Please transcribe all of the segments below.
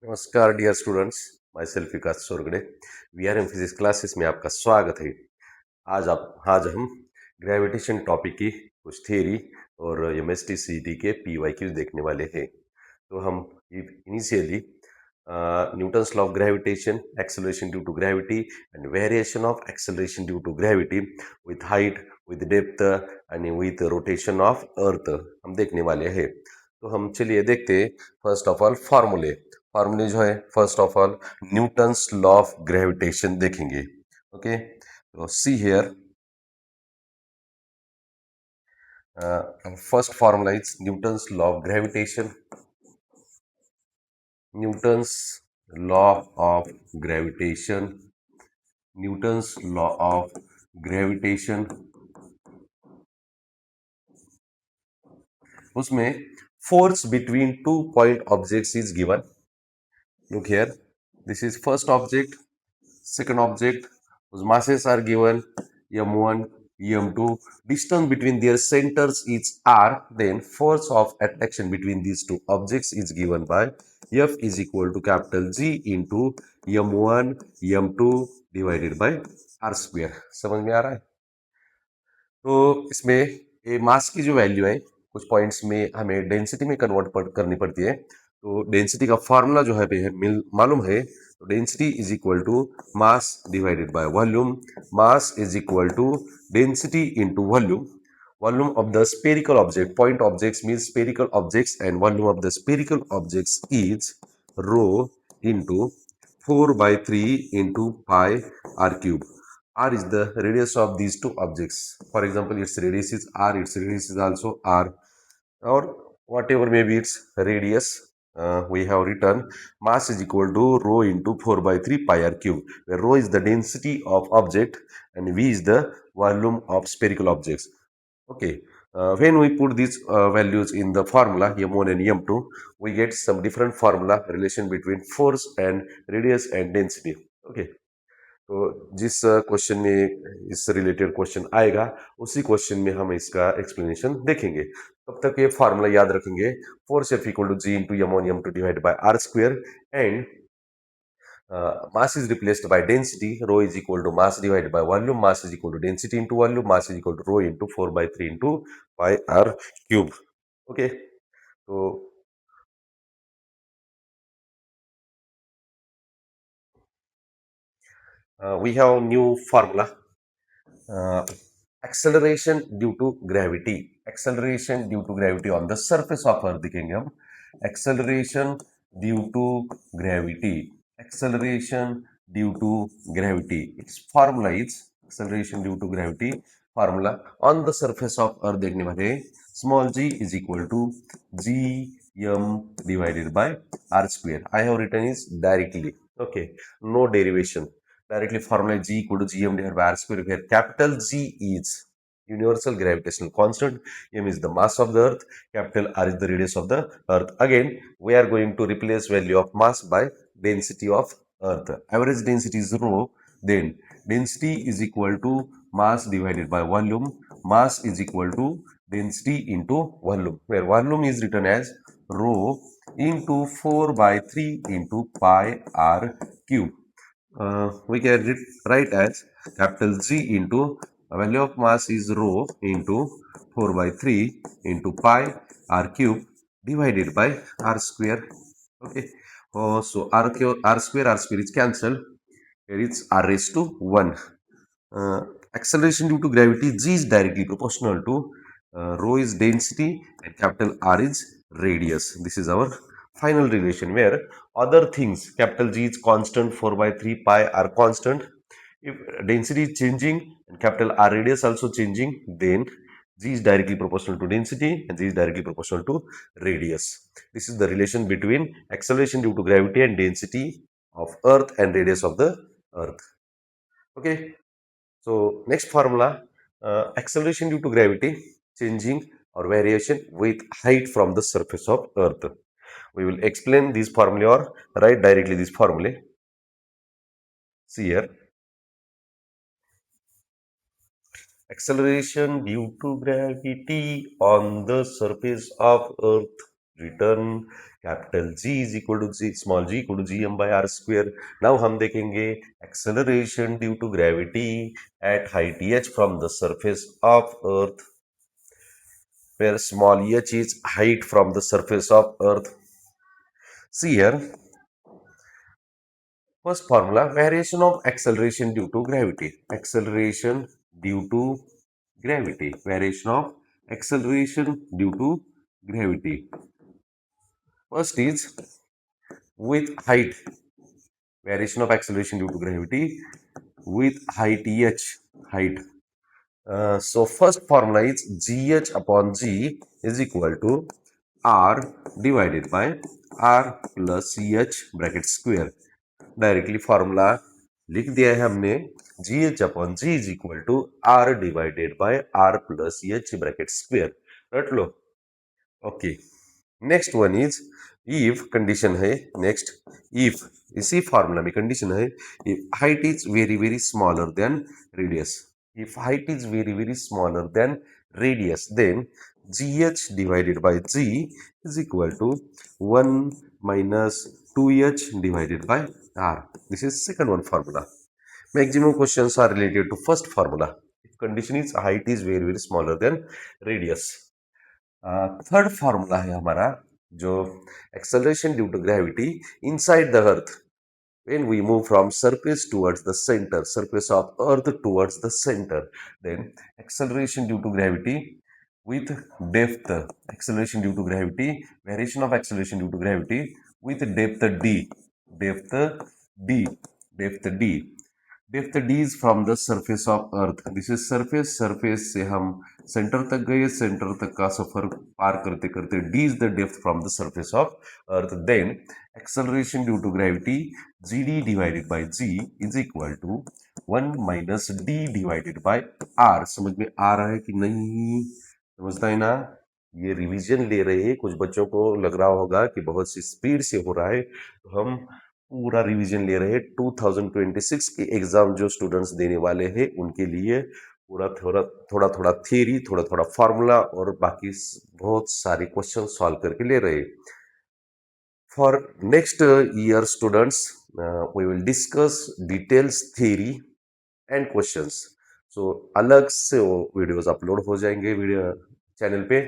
नमस्कार dear students. Myself Vikas Sorgade. VRM physics classes में आपका स्वागत है। आज हम ग्रेविटेशन टॉपिक की कुछ थ्योरी और एमएसटी सीटी के पीवाईक्यूज देखने वाले हैं। तो हम initially Newton's law of gravitation, acceleration due to gravity and variation of acceleration due to gravity with height, with depth and with rotation of earth हम देखने वाले हैं। तो हम चलिए देखते हैं। फर्स्ट ऑफ ऑल फार्मूले जो है, first of all Newton's law of gravitation देखेंगे। ओके, तो see here, first formula is Newton's law of gravitation. Newton's law of gravitation, Newton's law of gravitation, उसमें force between two point objects is given. Look here, this is first object, second object, whose masses are given m1, m2. Distance between their centers is r. Then force of attraction between these two objects is given by F is equal to capital G into m1 m2 divided by r square. समझ में आ रहा है? तो इसमें ये मास की जो value है, कुछ पॉइंट्स में हमें डेंसिटी में कन्वर्ट करनी पड़ती है। तो डेंसिटी का फॉर्मूला जो है मालूम है। तो density is equal to mass divided by volume. Mass is equal to density into volume. Volume of the spherical object, point objects means spherical objects, and volume of the spherical objects is rho into 4 by 3 into pi r cube. R is the radius of these two objects. For example, its radius is r, its radius is also r, or whatever may be its radius. We have written mass is equal to rho into 4 by 3 pi r cube, where rho is the density of object and v is the volume of spherical objects. Okay, when we put these values in the formula m1 and m2, we get some different formula relation between force and radius and density. Okay, तो जिस question में इस related question आएगा, उसी question में हम इसका explanation देखेंगे। तब तक ये फार्मूला याद रखेंगे। Force F equal to G into m1 m2 divide by R square, and mass is replaced by density. Rho is equal to mass divided by volume. Mass is equal to density into volume. Mass is equal to rho into 4 by 3 into pi r cube. Okay, so we have new formula. Acceleration due to gravity. Acceleration due to gravity on the surface of earth दिखेंगे हम। Acceleration due to gravity. Acceleration due to gravity. Its formula is acceleration due to gravity formula on the surface of earth देखने वाले small g is equal to g m divided by r square. I have written is directly. Okay, no derivation. Directly formula g equal to gm divided by r square, where capital G is universal gravitational constant, m is the mass of the earth, capital R is the radius of the earth. Again, we are going to replace value of mass by density of earth. Average density is rho. Then density is equal to mass divided by volume. Mass is equal to density into volume, where volume is written as rho into 4 by 3 into pi r cube. We can write as capital G into value of mass is rho into 4 by 3 into pi r cube divided by r square. Okay, so r square is cancelled. Here it's r raised to 1. uh, Acceleration due to gravity, g is directly proportional to rho is density and capital R is radius. This is our final relation, where other things, capital G is constant, 4 by 3 pi are constant. If density is changing and capital R radius also changing, then g is directly proportional to density and g is directly proportional to radius. This is the relation between acceleration due to gravity and density of earth and radius of the earth. Okay, so next formula, acceleration due to gravity changing or variation with height from the surface of earth. We will explain this formula or write directly this formula. See here, acceleration due to gravity on the surface of earth. written capital G is equal to G, small g equal to gm by r square. Now हम देखेंगे acceleration due to gravity at height h from the surface of earth, where small h is height from the surface of earth. See here, first formula, variation of acceleration due to gravity. Acceleration due to gravity. Variation of acceleration due to gravity. First is with height. Variation of acceleration due to gravity with height h. Height. So first formula is gh upon g is equal to r divided by r plus ch bracket square. Directly formula लिख दिया है हमने, g h upon g is equal to R divided by R plus h bracket square. रट लो. Okay, next one is if. Condition है next, if इसी formula में condition है, if height is very very smaller than radius. If height is very very smaller than radius, then gh divided by g is equal to 1 minus 2h divided by r. This is second one formula. Maximum questions are related to first formula. If condition is height is very very smaller than radius. Third formula है हमारा जो acceleration due to gravity inside the earth. When we move from surface towards the center, surface of earth towards the center, then acceleration due to gravity with depth, acceleration due to gravity, variation of acceleration due to gravity with depth d, depth d, depth d. Depth D is from the surface of earth. This is surface. Surface से हम centre तक गए, centre तक का सफर पार करते करते D is the depth from the surface of earth. Then acceleration due to gravity G D divided by G is equal to 1 minus D divided by R. समझ में आ रहा है कि नहीं? समझता है ना? ये रिवीजन ले रहे हैं. कुछ बच्चों को लग रहा होगा कि बहुत सी स्पीड से हो रहा है, तो हम पूरा रिवीजन ले रहे हैं. 2026 के एग्जाम जो स्टूडेंट्स देने वाले हैं उनके लिए पूरा थोड़ा थोड़ा थोड़ा थियरी, थोड़ा थोड़ा फार्मूला और बाकी बहुत सारे क्वेश्चन सॉल्व करके ले रहे हैं. For next year students we will discuss details theory and questions. So अलग से वो वीडियोस अपलोड हो जाएंगे वीडियो चैनल पे.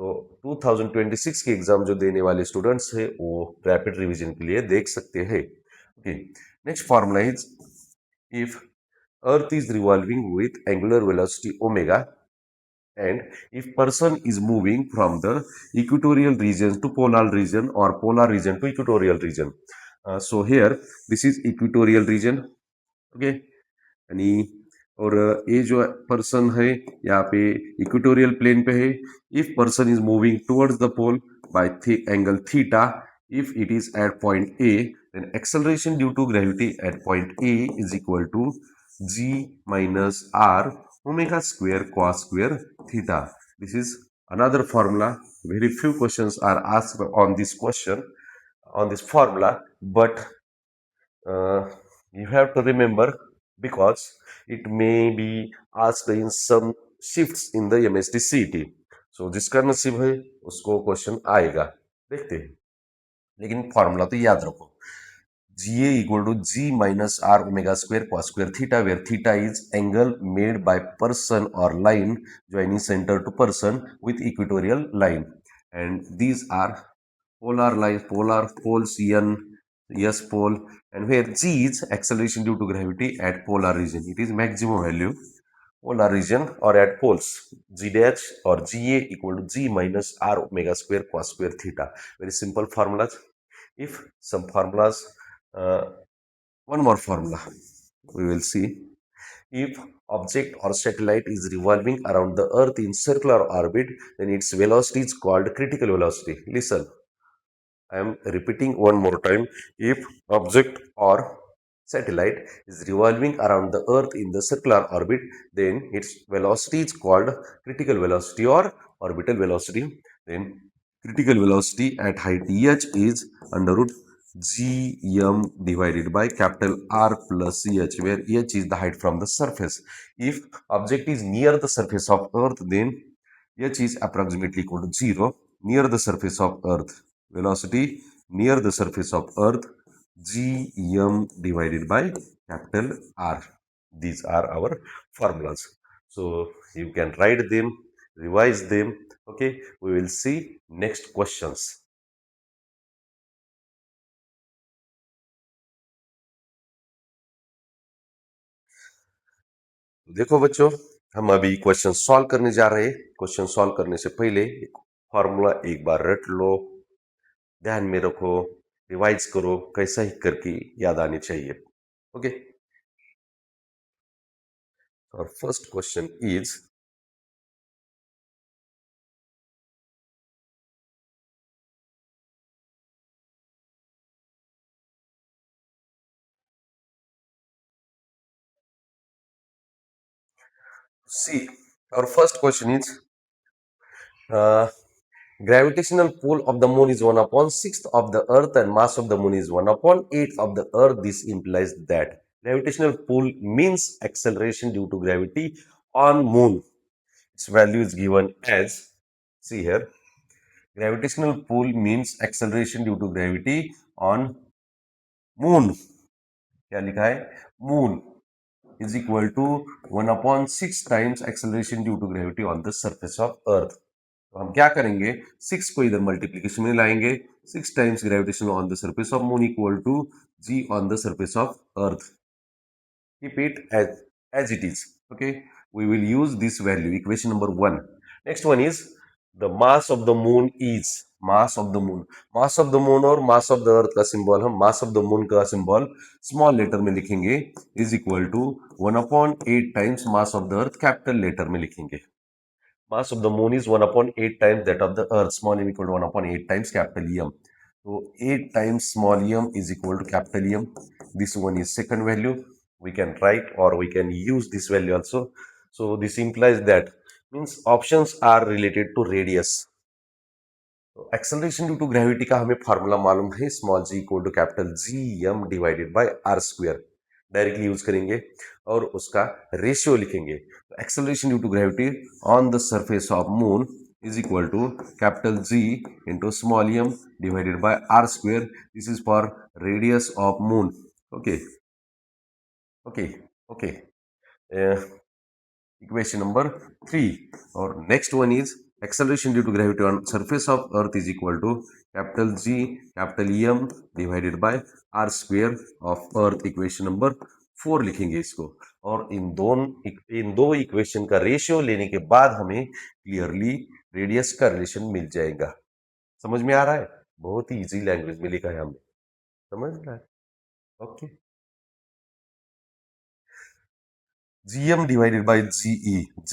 तो 2026 के एग्जाम जो देने वाले स्टूडेंट्स हैं वो रैपिड रिवीजन के लिए देख सकते हैं. Okay, next formula is if earth is revolving with angular velocity omega and if person is moving from the equatorial region to polar region or polar region to equatorial region. So here this is equatorial region. okay, यानी और ये जो person है यहाँ पे equatorial plane पे है. If person is moving towards the pole by angle theta, if it is at point A, then acceleration due to gravity at point A is equal to G minus R omega square cos square theta. This is another formula. Very few questions are asked on this question, on this formula, but you have to remember because it may be asked in some shifts in the MSD CET. So जिसका नसीब है उसको question आएगा, देखते हैं. लेकिन formula तो याद रखो, GA equal to G minus R omega square cos square theta, where theta is angle made by person or line joining center to person with equatorial line, and these are polar lines, polar poles, N, S pole, and where G is acceleration due to gravity at polar region. It is maximum value polar region or at poles. G dash or GA equal to G minus R omega square cos square theta. Very simple formulas. If some formulas, one more formula we will see. If object or satellite is revolving around the earth in circular orbit, then its velocity is called critical velocity. Listen, I am repeating one more time. If object or satellite is revolving around the earth in the circular orbit, then its velocity is called critical velocity or orbital velocity. Then critical velocity at height h is under root gm divided by capital R plus h, where h is the height from the surface. If object is near the surface of earth, then h is approximately equal to 0. near the surface of earth, velocity near the surface of earth, gm divided by capital R. These are our formulas. So you can write them, revise them. Okay, we will see next questions. देखो बच्चों, हम अभी question solve करने जा रहे हैं। Question solve करने से पहले फॉर्मूला एक बार रट लो, ध्यान में रखो, रिवाइज करो, कैसा ही करके याद आनी चाहिए। ओके, और first question is, see, our first question is, uh, gravitational pull of the moon is 1 upon 6th of the earth and mass of the moon is 1 upon 8th of the earth. This implies that gravitational pull means acceleration due to gravity on moon. Its value is given as, see here, gravitational pull means acceleration due to gravity on moon. क्या लिखा है? Moon is equal to 1 upon 6 times acceleration due to gravity on the surface of earth. तो हम क्या करेंगे, 6 को इधर multiplication में लाएंगे, 6 times gravitation on the surface of moon equal to G on the surface of earth. Keep it as it is. Okay, we will use this value, equation number 1. Next one is, the mass of the moon is, mass of the moon, mass of the moon और mass of the earth का symbol हम mass of the moon का symbol small letter में लिखेंगे, is equal to 1/8 times mass of the earth capital letter में लिखेंगे. Mass of the moon is 1/8 times that of the earth, small m equal to 1/8 times capital M. So 8 times small m is equal to capital M. This one is second value. We can write or we can use this value also. So this implies that, means options are related to radius. तो acceleration due to gravity का हमें formula मालूम है, small G equal to capital G M divided by R square. Directly use करेंगे और उसका ratio लिखेंगे. Acceleration due to gravity on the surface of moon is equal to capital G into small m divided by r square. This is for radius of moon. Okay, okay, okay. Uh, equation number 3. Or next one is, acceleration due to gravity on surface of earth is equal to capital G capital M divided by r square of earth. Equation number 4 लिखेंगे इसको, और इन दो equation का ratio लेने के बाद हमें clearly radius का रिलेशन मिल जाएगा. समझ में आ रहा है? बहुत ही इजी लैंग्वेज में लिखा है हमने, समझ रहा है? Okay, gm divided by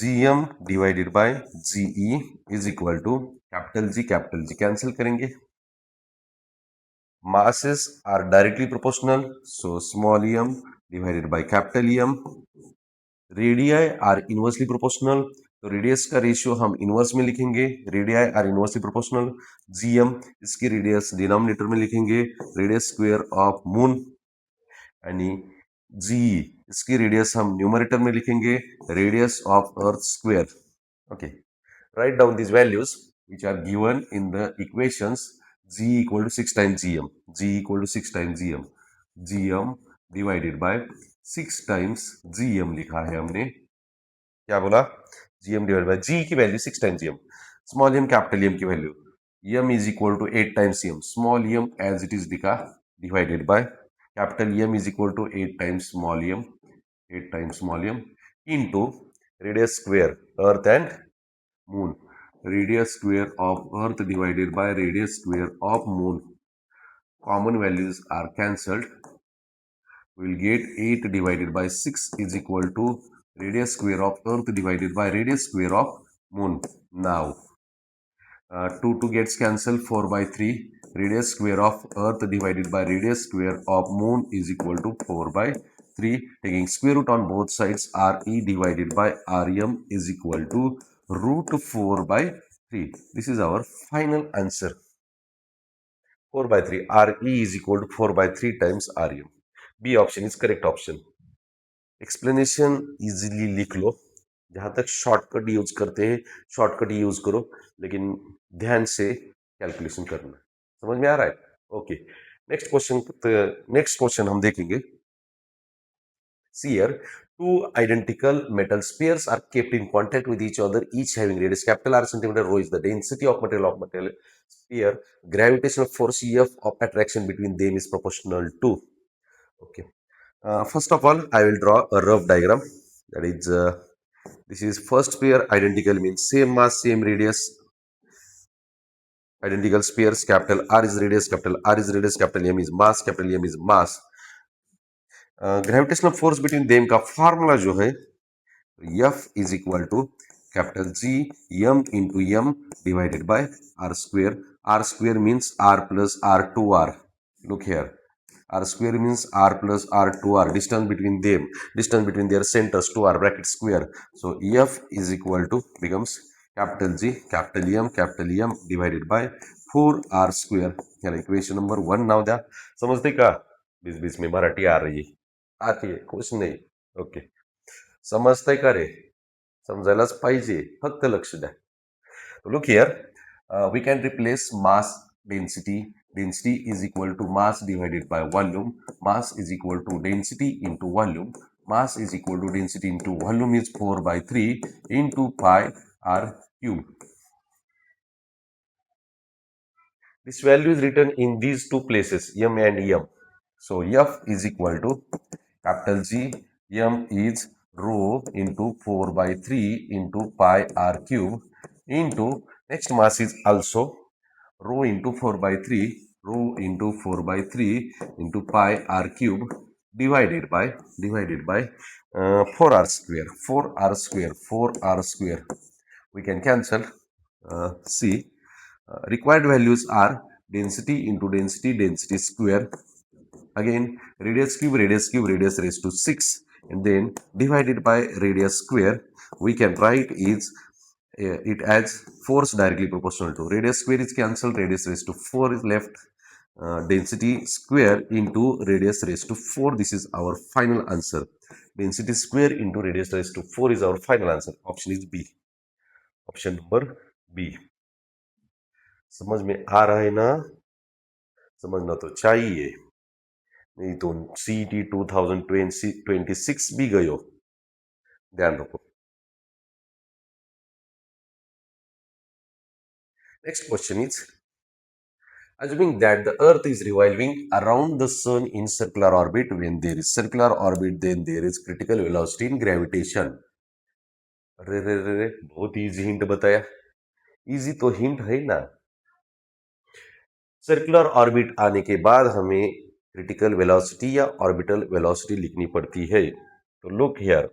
gm divided by ge is equal to capital G cancel करेंगे. Masses are directly proportional, so small m divided by capital M. Radii are inversely proportional, तो radius का रेशियो हम inverse में लिखेंगे, radii are inversely proportional. GM, इसकी radius denominator में लिखेंगे, radius square of moon. यानी जी, इसकी रेडियस हम न्यूमरेटर में लिखेंगे, radius of earth square. Okay, write down these values which are given in the equations. G equal to 6 times gm, G equal to 6 times gm divided by 6 times gm लिखा है हमने. क्या बोला? gm divide by g की value 6 times gm, small m capital m की value m is equal to 8 times m, small m as it is लिखा, divided by capital M is equal to 8 times small m, 8 times small m into radius square earth and moon, radius square of earth divided by radius square of moon. Common values are cancelled. We will get 8 divided by 6 is equal to radius square of earth divided by radius square of moon. Now 2 gets cancelled, 4 by 3. Radius square of earth divided by radius square of moon is equal to 4 by 3. Taking square root on both sides, RE divided by RM is equal to root 4 by 3. This is our final answer. 4 by 3. RE is equal to 4 by 3 times RM. B option is correct option. Explanation easily लिख लो. जहां तक shortcut use करते हैं shortcut use करो, लेकिन ध्यान से calculation करना। समझ में आ रहा है? ओके, नेक्स्ट क्वेश्चन हम देखेंगे। See here, two identical metal spheres are kept in contact with each other, each having radius capital R centimeter. Rho is the density of material sphere. Gravitational force F of attraction between them is proportional to. Okay. First of all, I will draw a rough diagram. That is, this is first sphere. Identical means same mass, same radius. Identical spheres. Capital R is radius. Capital R is radius. Capital M is mass. Capital M is mass. Gravitational force between them का formula जो है, F is equal to capital G M into M divided by R square. R square means R plus R2R. Look here. R square means R plus R2R. Distance between them, distance between their centers, 2R bracket square. So F is equal to becomes capital G capital M divided by 4R square. याला equation number 1 नाव द्या. समजते का? बीच बीच में मराठी आ रही है, आती है, कुछ नाही. ओके, समजतंय का रे? समजायलाच पाहिजे, फक्त लक्ष द्या. Look here, we can replace mass density. Density is equal to mass divided by volume. Mass is equal to density into volume. Mass is equal to density into volume is 4/3 into pi R cube. This value is written in these two places, M and M. So F is equal to capital G, M is rho into 4/3 into pi r cube into next mass is also rho into 4/3 rho into 4/3 into pi r cube divided by 4r square 4r square 4r square. We can cancel. See, required values are density into density square, again radius cube radius raised to 6, and then divided by radius square. We can write is it as force directly proportional to radius square is cancelled, radius raised to 4 is left. Density square into radius raised to 4, this is our final answer. Density square into radius raised to 4 is our final answer. Option is B. Option number B. समझ में आ रहा है ना? समझना तो चाहिए, नहीं तो CET 2026 भी गयो. ध्यान रखो. Next question is, assuming that the earth is revolving around the sun in circular orbit, when there is circular orbit then there is critical velocity in gravitation. अरे रे रे रे, बहुत इजी हिंट बताया. इजी तो हिंट है ना. Circular orbit आने के बाद हमें क्रिटिकल वेलोसिटी या ऑर्बिटल वेलोसिटी लिखनी पड़ती है. तो look here,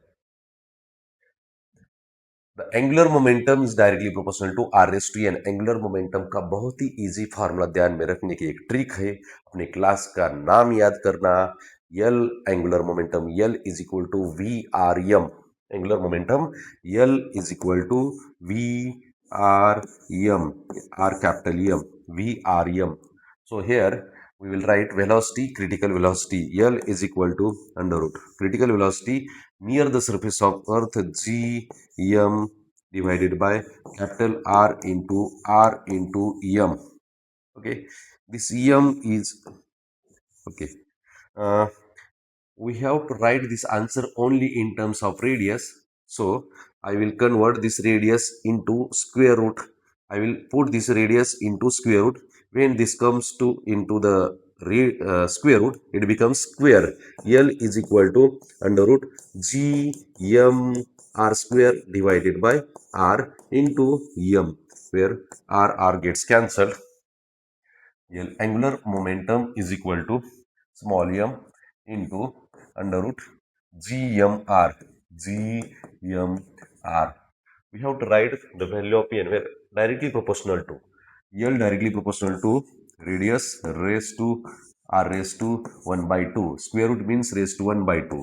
the angular momentum is directly proportional to R raise to N. Angular momentum का बहुत ही इजी फार्मूला ध्यान में रखने की एक ट्रिक है. अपने क्लास का नाम याद करना. L angular momentum, L is equal to v r m. Angular momentum L is equal to v r m, R capital M, v r m. So here we will write velocity, critical velocity. L is equal to under root critical velocity near the surface of Earth G M divided by capital R into M. Okay, this M is okay. Uh, we have to write this answer only in terms of radius. So I will convert this radius into square root. I will put this radius into square root. When this comes to into the square root, it becomes square. L is equal to under root G M R square divided by R into M, where R gets cancelled. Angular momentum is equal to small m into under root GMR. GMR. We have to write the value of n where directly proportional to L directly proportional to radius raised to R raised to 1 by 2. Square root means raised to 1 by 2.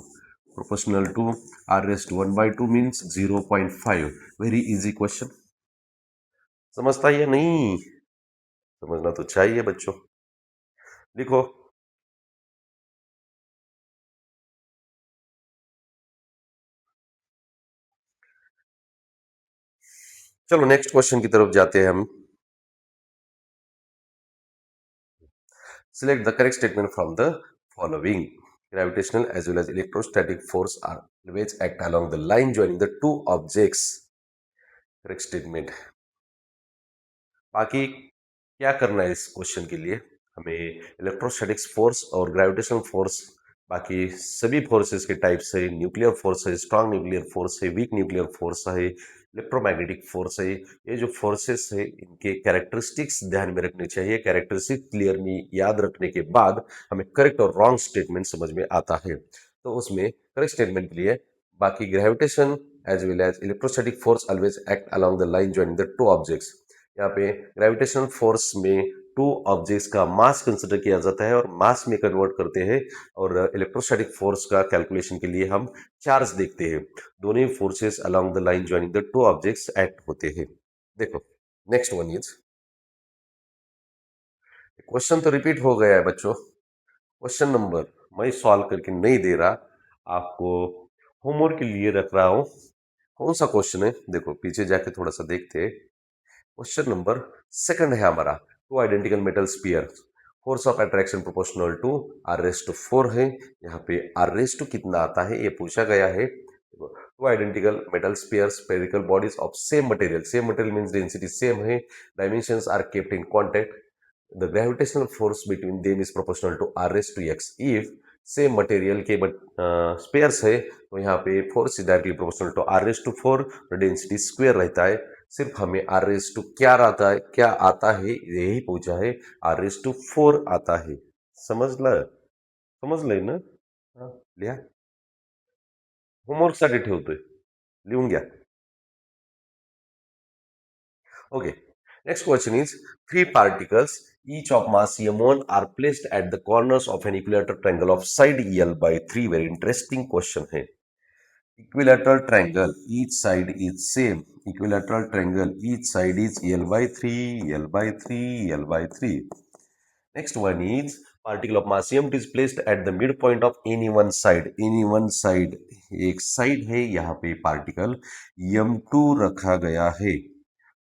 Proportional to R raised to 1 by 2 means 0.5. Very easy question. समझता है या नहीं? समझना तो चाहिए बच्चों. लिखो. चलो नेक्स्ट क्वेश्चन की तरफ जाते हैं हम। Select the correct statement from the following. Gravitational as well as electrostatic force are always act along the line joining the two objects. Correct statement. बाकी क्या करना है इस क्वेश्चन के लिए, हमें इलेक्ट्रोस्टैटिक्स फोर्स और ग्रेविटेशनल फोर्स, बाकी सभी फोर्सेस के टाइप्स है, न्यूक्लियर फोर्स है, स्ट्रांग न्यूक्लियर फोर्स है, वीक न्यूक्लियर फोर्स है, इलेक्ट्रोमैग्नेटिक फोर्स है, ये जो फोर्सेस है इनके कैरेक्टरिस्टिक्स ध्यान में रखने चाहिए। कैरेक्टरिस्टिक क्लियरली याद रखने के बाद हमें करेक्ट और रॉन्ग स्टेटमेंट समझ में आता है। तो उसमें करेक्ट स्टेटमेंट के लिए, बाकी gravitation as well as electrostatic force always act along the line joining the two objects. यहाँ पे ग्रेविटेशनल फोर्स में टू ऑब्जेक्ट्स का मास कंसिडर किया जाता है और मास में कन्वर्ट करते हैं, और इलेक्ट्रोस्टैटिक फोर्स का कैलकुलेशन के लिए हम चार्ज देखते हैं। दोनों ही forces along the line joining the two objects act होते हैं। देखो नेक्स्ट वन इज, क्वेश्चन तो रिपीट हो गया है बच्चों। क्वेश्चन नंबर मैं सॉल्व करके नहीं दे रहा, आपको होमवर्क के लिए रख रहा हूं। कौन सा क्वेश्चन है, देखो पीछे जाके थोड़ा सा देखते हैं। क्वेश्चन नंबर सेकंड है हमारा, two identical metal sphere, force of attraction proportional to R raise to 4 है। यहाँ पे आर रेस टू कितना आता है ये पूछा गया है। Two identical metal sphere, spherical bodies of same material, same material means density same है, dimensions are kept in contact, the gravitational force between them is proportional to r raised to x if same material के spheres है, तो यहाँ पे force is directly proportional to R raise to 4, density square रहता है। सिर्फ हमें are raise to क्या आता है, क्या आता है यही पूछा है, आर रेस टू 4 आता है। समज ना? हा, लिहा, होमवर्क साठी ठेवतोय, लिहून घ्या। Okay. Next question is, three particles each of mass m1 are placed at the corners of an equilateral triangle of side L by 3. Very interesting question है। Equilateral triangle, each side is same. Equilateral triangle, each side is L by 3, L by 3, L by 3. Next one is, particle of mass m2 is placed at the midpoint of any one side. Any one side, एक side है, यहाँ पे particle m2 रखा गया है।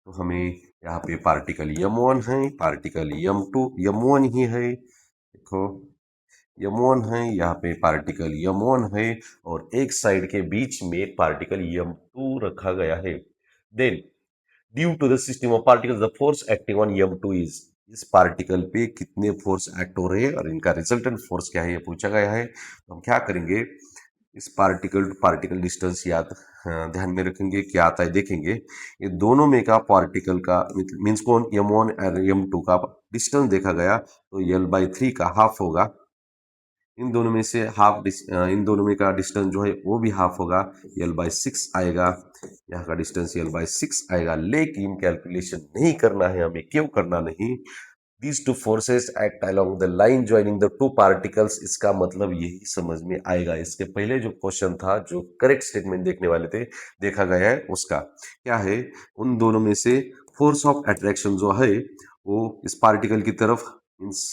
तो हमें यहाँ पे पार्टिकल m1 है, पार्टिकल m2, m1 ही है, देखो m1 है, यहाँ पे पार्टिकल m1 है, और एक साइड के बीच में पार्टिकल m2 रखा गया है। Then due to the system of particles the force acting on m2 is, इस पार्टिकल पे कितने फोर्स एक्ट हो रहे हैं और इनका रिजल्टेंट फोर्स क्या है ये पूछा गया है। तो हम क्या करेंगे, इस पार्टिकल टू पार्टिकल डिस्टेंस याद ध्यान में रखेंगे, क्या आता है देखेंगे। ये दोनों में का पार्टिकल का मीन्स कौन, m1 और m2 का डिस्टेंस देखा गया, तो l/3 का हाफ होगा। इन दोनों में से इन दोनों में का डिस्टेंस जो है वो भी हाफ होगा, l/6 आएगा। यहाँ का डिस्टेंस l/6 आएगा, लेकिन कैलकुलेशन नहीं करना है हमें। क्यों करना नहीं, These two forces act along the line joining the two particles, इसका मतलब यही समझ में आएगा। इसके पहले जो क्वेश्चन था, जो करेक्ट स्टेटमेंट देखने वाले थे, देखा गया है उसका क्या है, उन दोनों में से फोर्स ऑफ अट्रैक्शन जो है वो इस पार्टिकल की तरफ मीन्स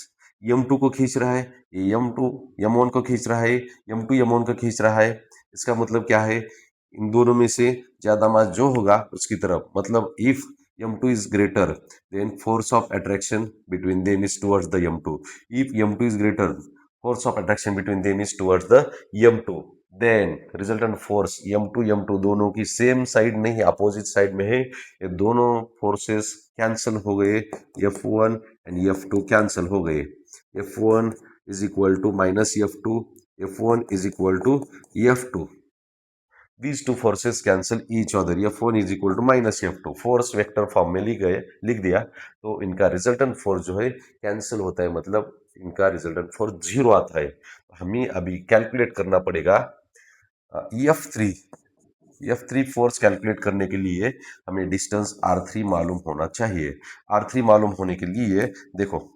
m2 को खींच रहा है, ये m2 m1 को खींच रहा है, m2 m1 को खींच रहा है। इसका मतलब क्या है, इन दोनों में से ज्यादा मास जो होगा उसकी तरफ, मतलब if m2 is greater, then force of attraction between them is towards the m2. If m2 is greater, force of attraction between them is towards the m2. Then resultant force m2 m2 दोनों की same side नहीं, opposite side में है, ये दोनों forces cancel हो गए, f1 and f2 cancel हो गए। f1 is equal to minus f2, f1 is equal to f2। These two forces cancel each other, F1 is equal to minus F2, force vector form में लिख दिया, तो इनका resultant force जो है cancel होता है, मतलब इनका रिजल्टेंट फोर्स 0 आता है। हमें अभी कैलकुलेट करना पड़ेगा F3। F3 फोर्स कैलकुलेट करने के लिए हमें डिस्टेंस R3 मालूम होना चाहिए। R3 मालूम होने के लिए देखो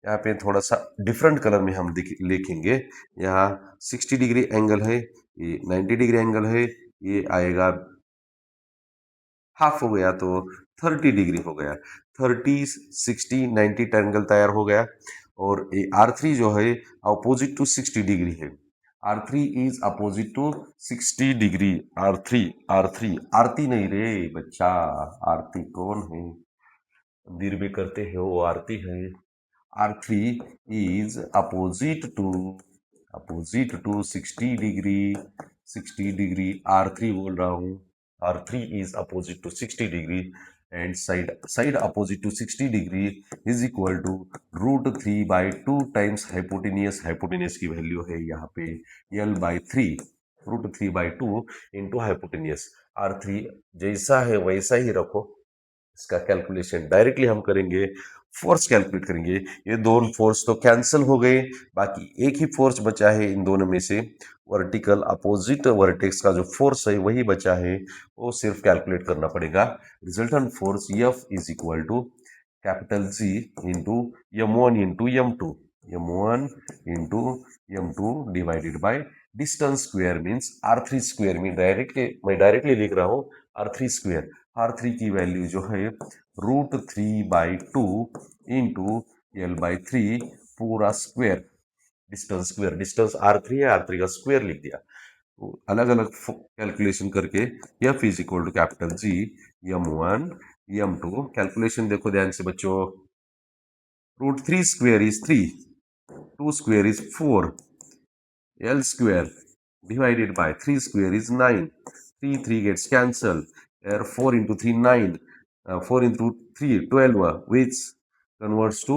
यहाँ पे थोड़ा सा डिफरेंट कलर में हम लिखेंगे। यहाँ 60 डिग्री एंगल है, ये 90 डिग्री एंगल है, ये आएगा हाफ हो गया तो 30 डिग्री हो गया। 30 60 90 एंगल तैयार हो गया, और ये R3 जो है अपोजिट टू 60 डिग्री है। R3 is opposite to 60 degree. R3 आरती नहीं रे बच्चा, आरती कौन है? मंदिर में करते हैं वो आरती है। R3 is opposite to 60 degree R3 बोल रहा हूँ। R3 is opposite to 60 degree and side opposite to 60 degree is equal to √3/2 times hypotenuse की वैल्यू है यहाँ पे L/3 √3/2 इंटू हाइपोटेनियस। R3 जैसा है वैसा ही रखो। इसका कैलकुलेशन डायरेक्टली हम करेंगे, फोर्स कैलकुलेट करेंगे। ये दोनों फोर्स तो कैंसिल हो गए, बाकी एक ही फोर्स बचा है इन दोनों में से। वर्टिकल अपोजिट वर्टेक्स का जो फोर्स है वही बचा है, वो सिर्फ कैलकुलेट करना पड़ेगा। Resultant force F is equal to capital G into M1 into M2 M1 into M2 divided by distance square means R3 square में मैं डायरेक्टली लिख रहा हूँ R3 स्क्वायर। R3 की वैल्यू जो है √3/2 इंटू L/3 पूरा स्क्वायर, डिस्टेंस R3 है, R3 का स्क्वायर लिख दिया। तो अलग अलग कैलकुलेशन करके F is equal to capital G M1 M2। Calculation देखो ध्यान से बच्चों। √3 square is 3, 2 square is 4, L square divided by 3 square is 9. 3 gets cancelled. 4 into 3 9. 4 into 3 12, which converts to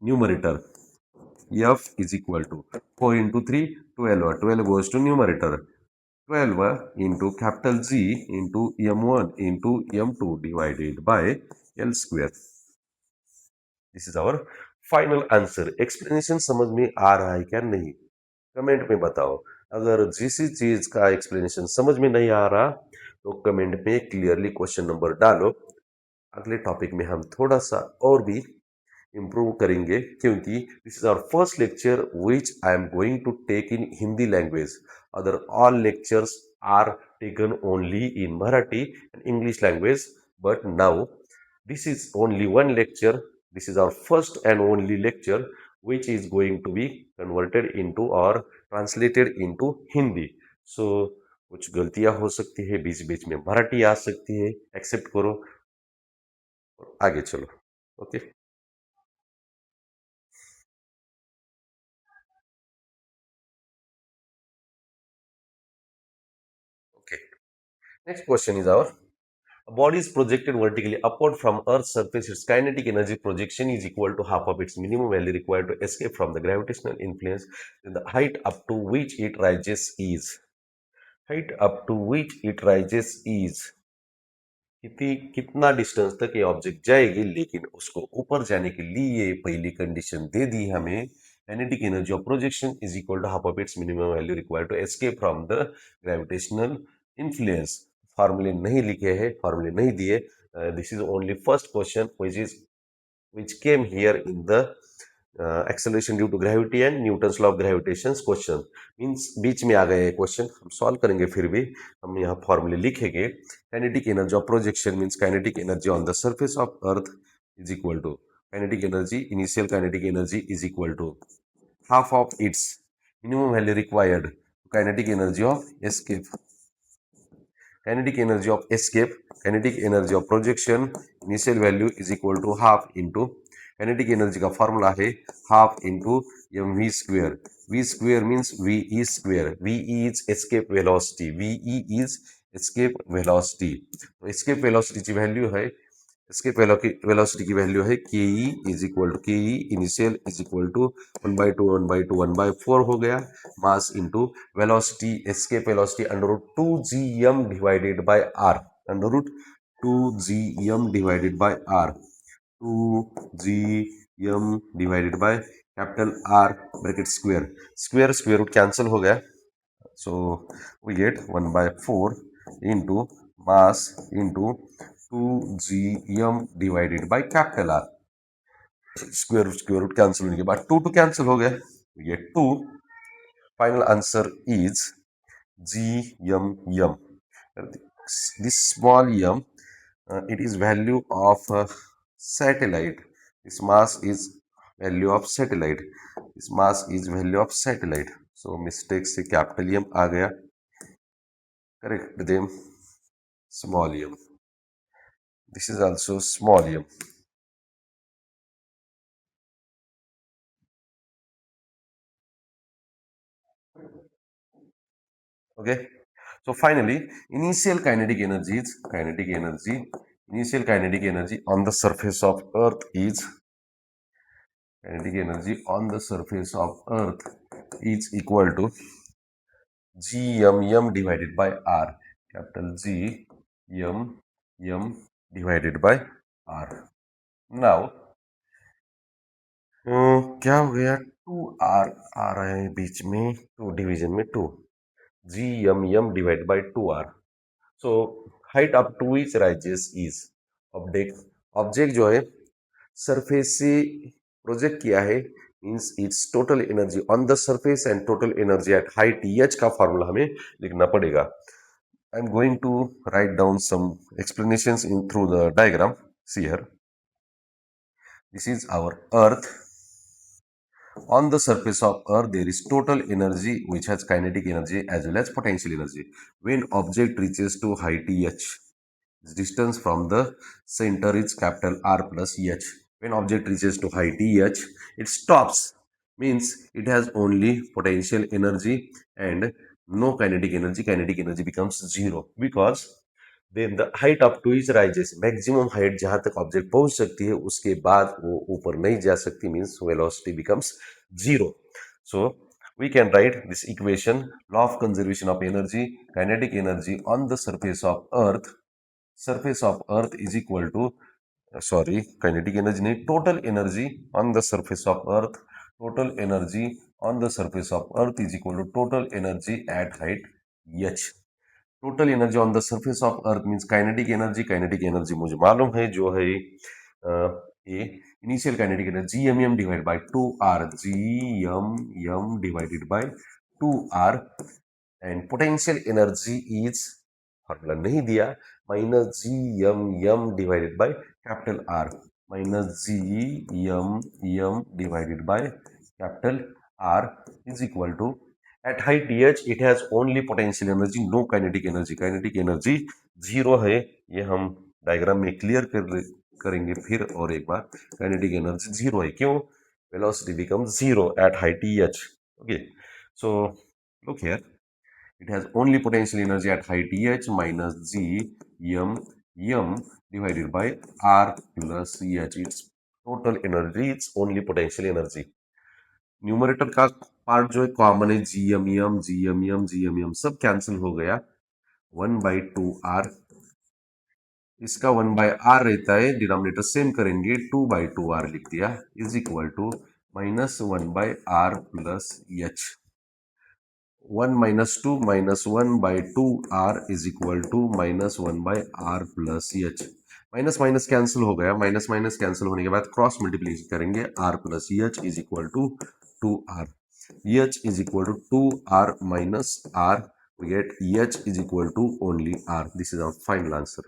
numerator. F is equal to 4 into 3 12. 12 goes to numerator. 12 into capital G into M1 into M2 divided by L square. This is our final answer. Explanation समझ में आ रहा है क्या? नहीं? Comment में बताओ। अगर जिस चीज का एक्सप्लेनेशन समझ में नहीं आ रहा तो कमेंट में क्लियरली क्वेश्चन नंबर डालो। अगले टॉपिक में हम थोड़ा सा और भी इम्प्रूव करेंगे, क्योंकि this is our first lecture which I am going to take in Hindi language. Other all lectures are taken only in Marathi and English language, but now this is only one lecture. This is our first and only lecture which is going to be converted into or translated into Hindi. So कुछ गलतियां हो सकती है, बीच बीच में मराठी आ सकती है, accept करो और आगे चलो। Okay okay next question is our A body is projected vertically upward from Earth's surface. Its kinetic energy projection is equal to half of its minimum value required to escape from the gravitational influence. Then the height up to which it rises is. Height up to which it rises is. कितना distance तक ये object जाएगी, लेकिन उसको ऊपर जाने के लिए पहली कंडीशन दे दी हमें, kinetic energy of projection is equal to half of its minimum value required to escape from the gravitational influence. फॉर्मूले नहीं लिखे हैं, फॉर्मूले नहीं दिए। This is only first question which came here in the acceleration due to gravity and Newton's law of gravitation question। Means बीच में आ गए क्वेश्चन, हम सॉल्व करेंगे, फिर भी हम यहाँ फॉर्मूले लिखेंगे। Kinetic energy of projection means kinetic energy on the surface of earth is equal to kinetic energy, initial kinetic energy is equal to half of its minimum value required to kinetic energy of escape. Kinetic energy of escape, kinetic energy of projection, initial value is equal to half into kinetic energy का formula है half into mv square। v square means v e square। v e is escape velocity। v e is escape velocity। तो escape velocity की value है, escape velocity की value है ke is equal to ke initial is equal to 1/2 1/2 1/4 हो गया। mass into velocity, escape velocity √2gm divided by r, √2gm divided by r, 2gm divided by capital R bracket square, square root cancel हो गया, so we get 1/4 into mass into 2gm divided by capital R। Square root cancel होने के बाद 2 cancel हो गया, ये 2। Final answer is gmm। this small m, it is value of satellite। this mass is value of satellite। this mass is value of satellite। So mistake से capital M आ गया, correct them small M, this is also small M. Okay, so finally initial kinetic energy on the surface of earth is kinetic energy on the surface of earth is equal to gmm divided by r, capital G m m divided by r. Now क्या हो गया, 2r आ रहा है बीच में, 2 division में 2, gmm divided by 2r. So height up to which rises is object जो है surface से प्रोजेक्ट किया है, means its total energy on the surface and total energy at height H का फॉर्मूला हमें लिखना पड़ेगा. I am going to write down some explanations in through the diagram. See here, this is our earth. On the surface of earth there is total energy which has kinetic energy as well as potential energy. When object reaches to height h, distance from the center is capital R plus h. When object reaches to height h, it stops, means it has only potential energy and no kinetic energy. Kinetic energy becomes zero because then the height up to is rises. Maximum height जहां तक object पहुंच सकती है उसके बाद वो ऊपर नहीं जा सकती, means velocity becomes zero. So we can write this equation, law of conservation of energy, kinetic energy on the surface of earth is equal to kinetic energy नहीं, total energy on the surface of earth, total energy on the surface of earth is equal to total energy at height h. Total energy on the surface of earth means kinetic energy मुझे मालूम है जो है ये initial kinetic energy GMM divide by 2r, GMM divided by 2r and potential energy is, formula नहीं दिया, minus GMM divided by capital R, minus GMM divided by capital R is equal to at height h it has only potential energy, no kinetic energy. kinetic energy zero है, ये हम diagram में clear करेंगे फिर और एक बार. Kinetic energy zero है, क्यों? Velocity becomes zero at height h. Okay, so look here, it has only potential energy at height h minus g m divided by r plus h. Its total energy, it's only potential energy. Numerator का part जो है common है, GMM सब cancel हो गया, 1/2r. इसका 1/r रहता है, डिनोमिनेटर सेम करेंगे, 2/2r लिख दिया is equal to minus 1/r plus h. 1 minus 2 minus 1/2r is equal to minus 1/r plus h. Minus minus cancel हो गया, माइनस माइनस कैंसिल होने के बाद क्रॉस मल्टीप्लिकेशन करेंगे, r plus h is equal to 2r. h is equal to 2r minus r. We get h is equal to only r. This is our final answer.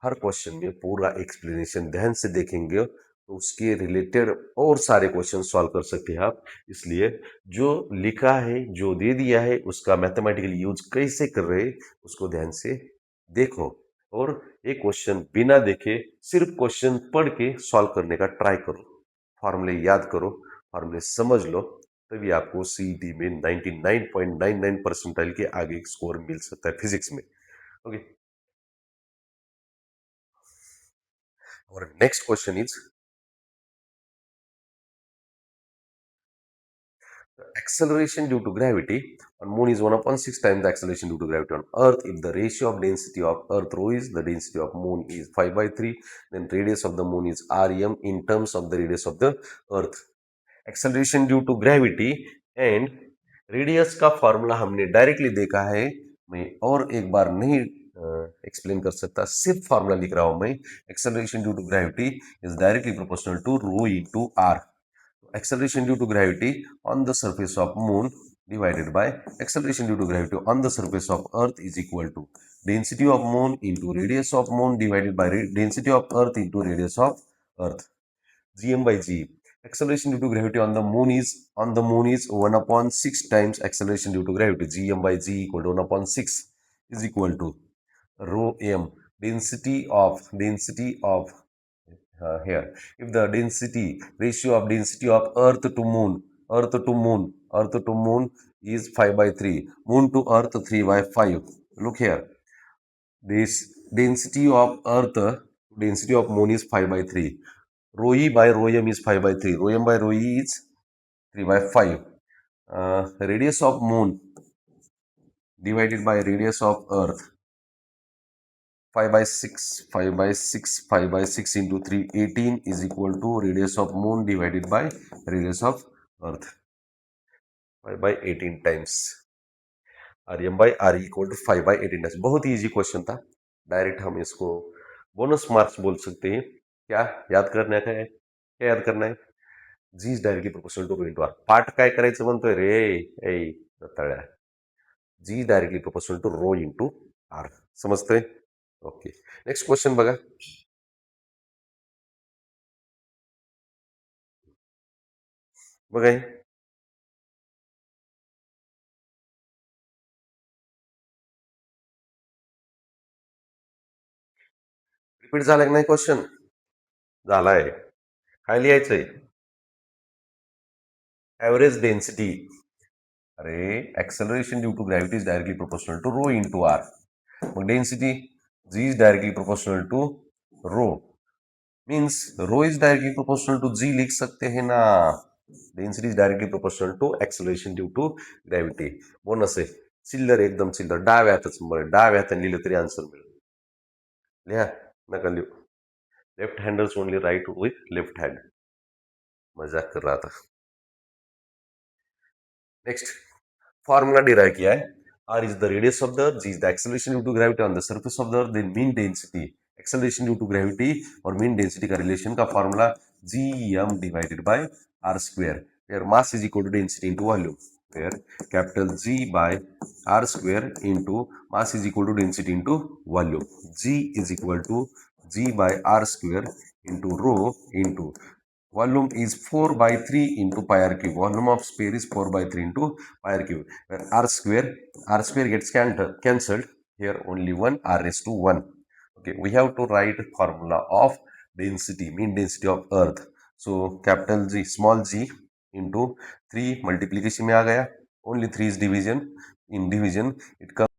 Her question में पूरा explanation ध्यान से देखेंगे तो उसके related और सारे question solve कर सकते हैं आप. इसलिए जो लिखा है, जो दे दिया है, उसका मैथमेटिकल यूज कैसे कर रहे हैं उसको ध्यान से देखो, और एक क्वेश्चन बिना देखे सिर्फ क्वेश्चन पढ़ के सॉल्व करने का ट्राई करो. फॉर्मूले याद करो, फॉर्मूले समझ लो, तभी आपको सीईटी में 99.99 परसेंटाइल के आगे स्कोर मिल सकता है फिजिक्स में. Okay, our next question is the acceleration due to gravity on moon is 1/6 times the acceleration due to gravity on earth. If the ratio of density of earth rho is, the density of moon is 5/3, then radius of the moon is rm in terms of the radius of the earth. acceleration due to gravity and radius का formula हमने directly देखा है, मैं और एक बार नहीं explain कर सकता, सिर्फ फॉर्मूला लिख रहा हूं मैं. Acceleration due to gravity is directly proportional to rho into R. acceleration due to gravity on the surface of moon divided by acceleration due to gravity on the surface of earth is equal to density of moon into radius of moon divided by density of earth into radius of earth, gm by g. Acceleration due to gravity on the moon is 1 upon 6 times acceleration due to gravity. Gm by g equal to 1 upon 6 is equal to rho m, density of here. If the ratio of density of earth to moon is 5 by 3, moon to earth 3 by 5. Look here, this density of moon is 5 by 3. Rho e by rho m is 5 by 3. Rho m by rho e is 3 by 5. Radius of moon divided by radius of earth, 5 by 6, 5 by 6, 5 by 6 into 3, 18 is equal to radius of moon divided by radius of earth, 5 by 18 times. R M by R equal to 5 by 18 times. बहुत ही easy question था. Direct हम इसको bonus marks बोल सकते हैं. क्या याद करना है? क्या याद करना है? G is directly proportional to rho into R. पार्ट काय करायचं म्हणतोय रे ए रताळ्या. G is directly proportional to rho into R. समजतंय? ओके. नेक्स्ट क्वेश्चन बघा. बघा हे. रिपीट झाला की नाही क्वेश्चन? झालाय. काय लिहायचंय? Average density. अरे acceleration due to gravity is directly proportional to rho into R. मग density g is directly proportional to rho, means rho is directly proportional to g लिख सकते हैं ना. Density is directly proportional to acceleration due to gravity. Bonus आहे. चिल्लर एकदम चिल्लर. डाव्या हाताने लिहिलं तरी आन्सर मिळेल. लिहा, नका लिहू. Left handers only write with left hand. मजाक कर रहा था. नेक्स्ट फॉर्मूला डिराइव किया है. R is the radius of the earth, G is the acceleration due to gravity on the surface of the earth, then mean density. Acceleration due to gravity और mean density का relation का formula G M divided by R square. Where mass is equal to density into volume. Where capital G by R square into mass is equal to density into volume. G is equal to G by R square into rho into volume is 4 by 3 into pi r cube. Volume of sphere is 4 by 3 into pi r cube. Where r square gets cancelled. Here only 1, r raised to 1. Okay, we have to write formula of density, mean density of earth. So capital G, small g into 3 multiplication में आ गया. Only 3 is division. In division it comes